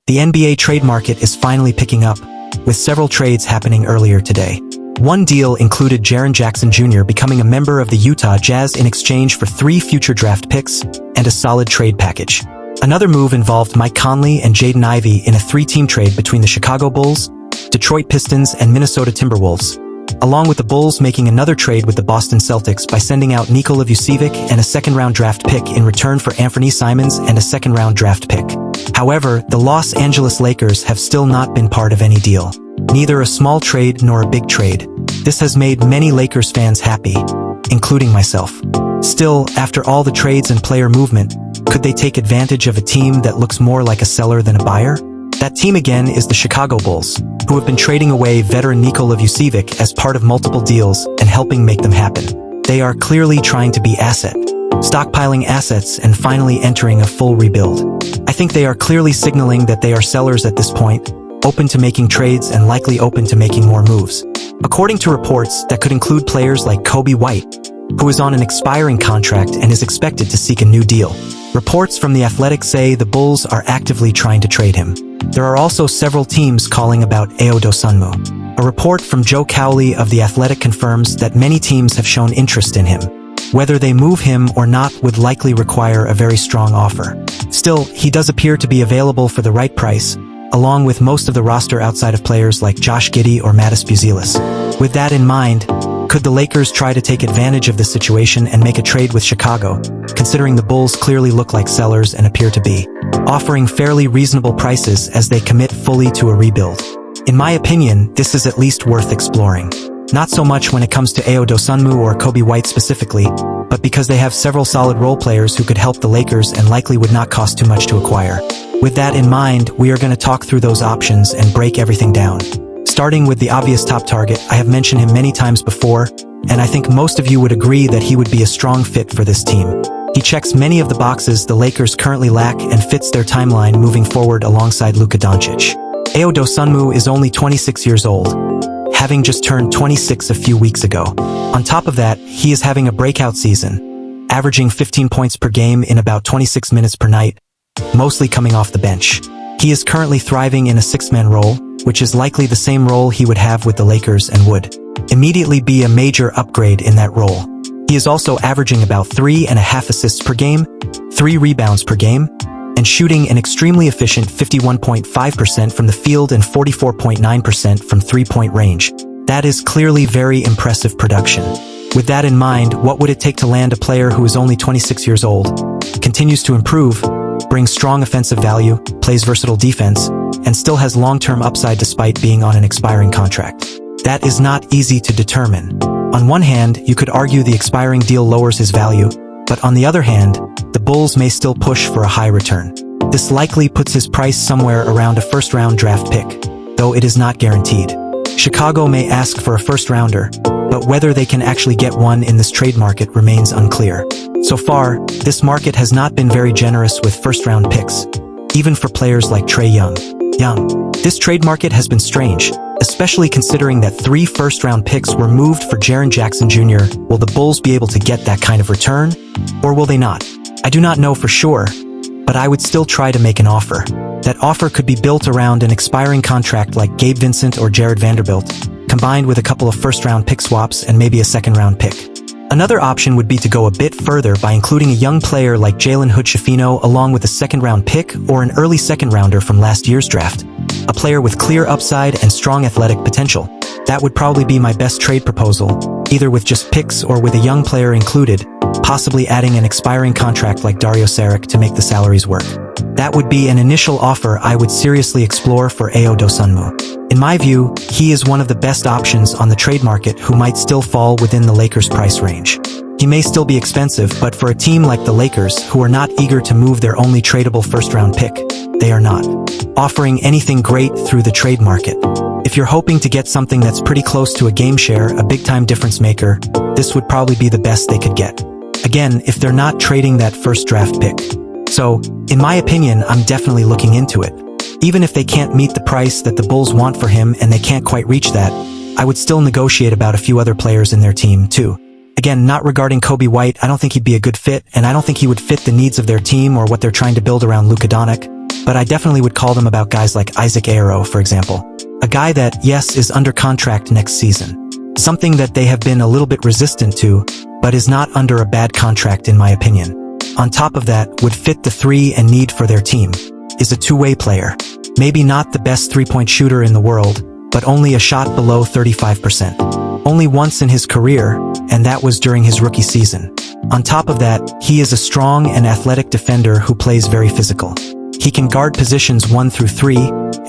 The NBA trade market is finally picking up, with several trades happening earlier today. One deal included Jaren Jackson Jr. becoming a member of the Utah Jazz in exchange for 3 future draft picks and a solid trade package. Another move involved Mike Conley and Jaden Ivey in a 3-team trade between the Chicago Bulls, Detroit Pistons, and Minnesota Timberwolves, along with the Bulls making another trade with the Boston Celtics by sending out Nikola Vucevic and a second-round draft pick in return for Anthony Simons and a second-round draft pick. However, the Los Angeles Lakers have still not been part of any deal. Neither a small trade nor a big trade. This has made many Lakers fans happy, including myself. Still, after all the trades and player movement, could they take advantage of a team that looks more like a seller than a buyer? That team again is the Chicago Bulls, who have been trading away veteran Nikola Vucevic as part of multiple deals and helping make them happen. They are clearly trying to be stockpiling assets and finally entering a full rebuild. I think they are clearly signaling that they are sellers at this point, open to making trades and likely open to making more moves. According to reports, that could include players like Kobe White, who is on an expiring contract and is expected to seek a new deal. Reports from The Athletic say the Bulls are actively trying to trade him. There are also several teams calling about Ayo Dosunmu. A report from Joe Cowley of The Athletic confirms that many teams have shown interest in him. Whether they move him or not would likely require a very strong offer. Still, he does appear to be available for the right price, along with most of the roster outside of players like Josh Giddey or Mattis Buzelis. With that in mind, could the Lakers try to take advantage of the situation and make a trade with Chicago, considering the Bulls clearly look like sellers and appear to be offering fairly reasonable prices as they commit fully to a rebuild? In my opinion, this is at least worth exploring. Not so much when it comes to Ayo Dosunmu or Kobe White specifically, but because they have several solid role players who could help the Lakers and likely would not cost too much to acquire. With that in mind, we are going to talk through those options and break everything down. Starting with the obvious top target, I have mentioned him many times before, and I think most of you would agree that he would be a strong fit for this team. He checks many of the boxes the Lakers currently lack and fits their timeline moving forward alongside Luka Doncic. Ayo Dosunmu is only 26 years old, having just turned 26 a few weeks ago. On top of that, he is having a breakout season, averaging 15 points per game in about 26 minutes per night, mostly coming off the bench. He is currently thriving in a 6-man role, which is likely the same role he would have with the Lakers and would immediately be a major upgrade in that role. He is also averaging about 3.5 assists per game, 3 rebounds per game, and shooting an extremely efficient 51.5% from the field and 44.9% from three-point range. That is clearly very impressive production. With that in mind, what would it take to land a player who is only 26 years old, continues to improve, brings strong offensive value, plays versatile defense, and still has long-term upside despite being on an expiring contract? That is not easy to determine. On one hand, you could argue the expiring deal lowers his value, but on the other hand, the Bulls may still push for a high return. This likely puts his price somewhere around a first-round draft pick, though it is not guaranteed. Chicago may ask for a first-rounder, but whether they can actually get one in this trade market remains unclear. So far, this market has not been very generous with first-round picks, even for players like Trae Young. This trade market has been strange, especially considering that 3 first-round picks were moved for Jaren Jackson Jr. Will the Bulls be able to get that kind of return, or will they not? I do not know for sure, but I would still try to make an offer. That offer could be built around an expiring contract like Gabe Vincent or Jared Vanderbilt, combined with a couple of first-round pick swaps and maybe a second-round pick. Another option would be to go a bit further by including a young player like Jalen Hood-Schifino along with a second-round pick or an early second-rounder from last year's draft. A player with clear upside and strong athletic potential. That would probably be my best trade proposal, either with just picks or with a young player included, possibly adding an expiring contract like Dario Saric to make the salaries work. That would be an initial offer I would seriously explore for Ayo Dosunmu. In my view, he is one of the best options on the trade market who might still fall within the Lakers' price range. He may still be expensive, but for a team like the Lakers, who are not eager to move their only tradable first-round pick, they are not offering anything great through the trade market. If you're hoping to get something that's pretty close to a game share, a big-time difference maker, this would probably be the best they could get. Again, if they're not trading that first draft pick. So, in my opinion, I'm definitely looking into it. Even if they can't meet the price that the Bulls want for him and they can't quite reach that, I would still negotiate about a few other players in their team, too. Again, not regarding Kobe White, I don't think he'd be a good fit, and I don't think he would fit the needs of their team or what they're trying to build around Luka Doncic. but I definitely would call them about guys like Ayo, for example. A guy that, yes, is under contract next season. Something that they have been a little bit resistant to, but is not under a bad contract in my opinion. On top of that, would fit the three and need for their team. Is a two-way player. Maybe not the best three-point shooter in the world, but only a shot below 35%. Only once in his career, and that was during his rookie season. On top of that, he is a strong and athletic defender who plays very physical. He can guard positions 1 through 3,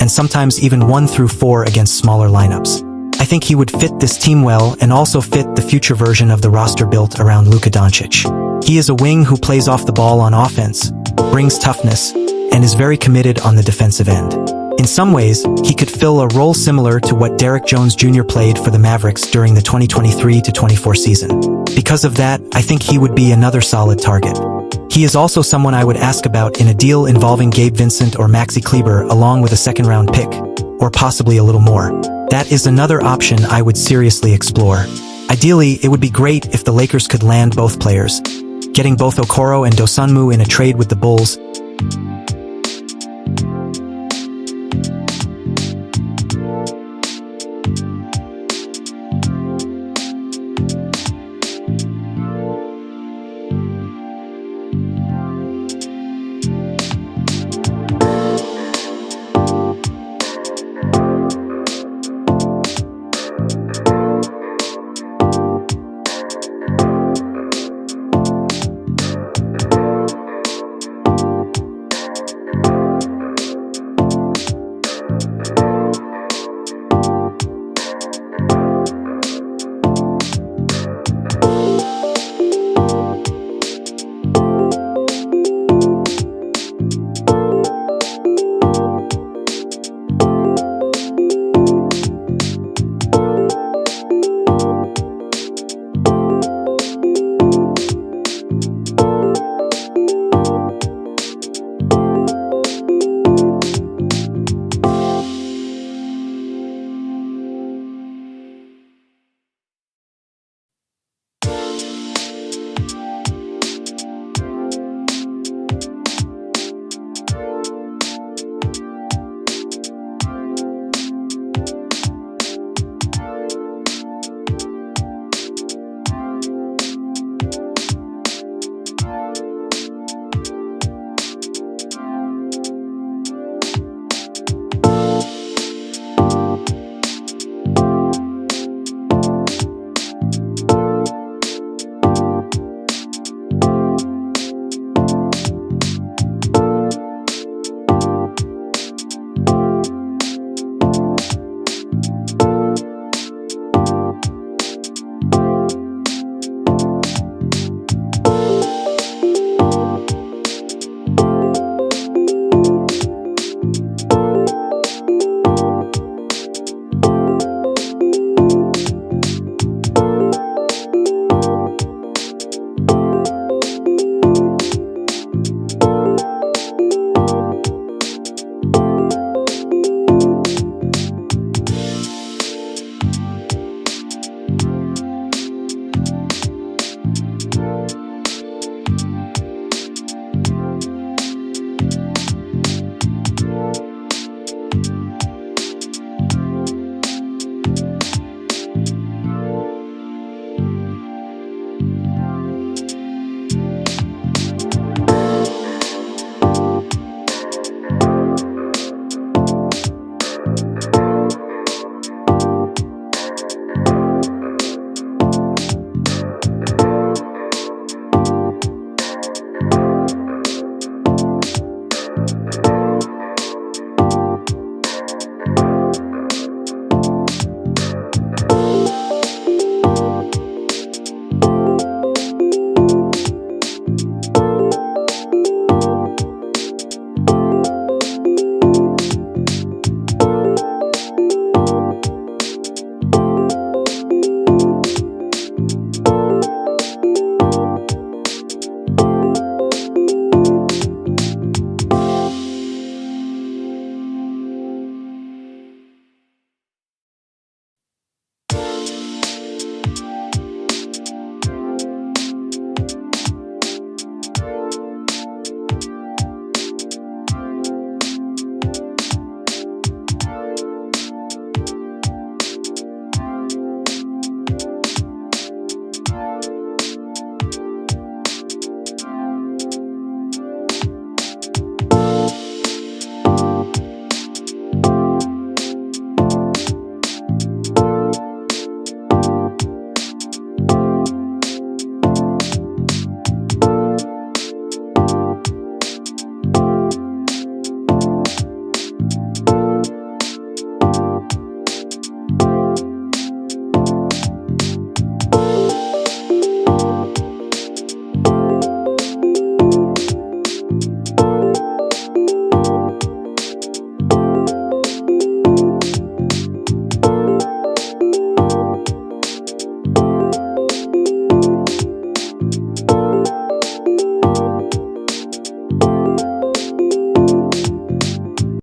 and sometimes even 1 through 4 against smaller lineups. I think he would fit this team well and also fit the future version of the roster built around Luka Doncic. He is a wing who plays off the ball on offense, brings toughness, and is very committed on the defensive end. In some ways, he could fill a role similar to what Derrick Jones Jr. played for the Mavericks during the 2023-24 season. Because of that, I think he would be another solid target. He is also someone I would ask about in a deal involving Gabe Vincent or Maxi Kleber along with a second-round pick, or possibly a little more. That is another option I would seriously explore. Ideally, it would be great if the Lakers could land both players, getting both Okoro and Dosunmu in a trade with the Bulls.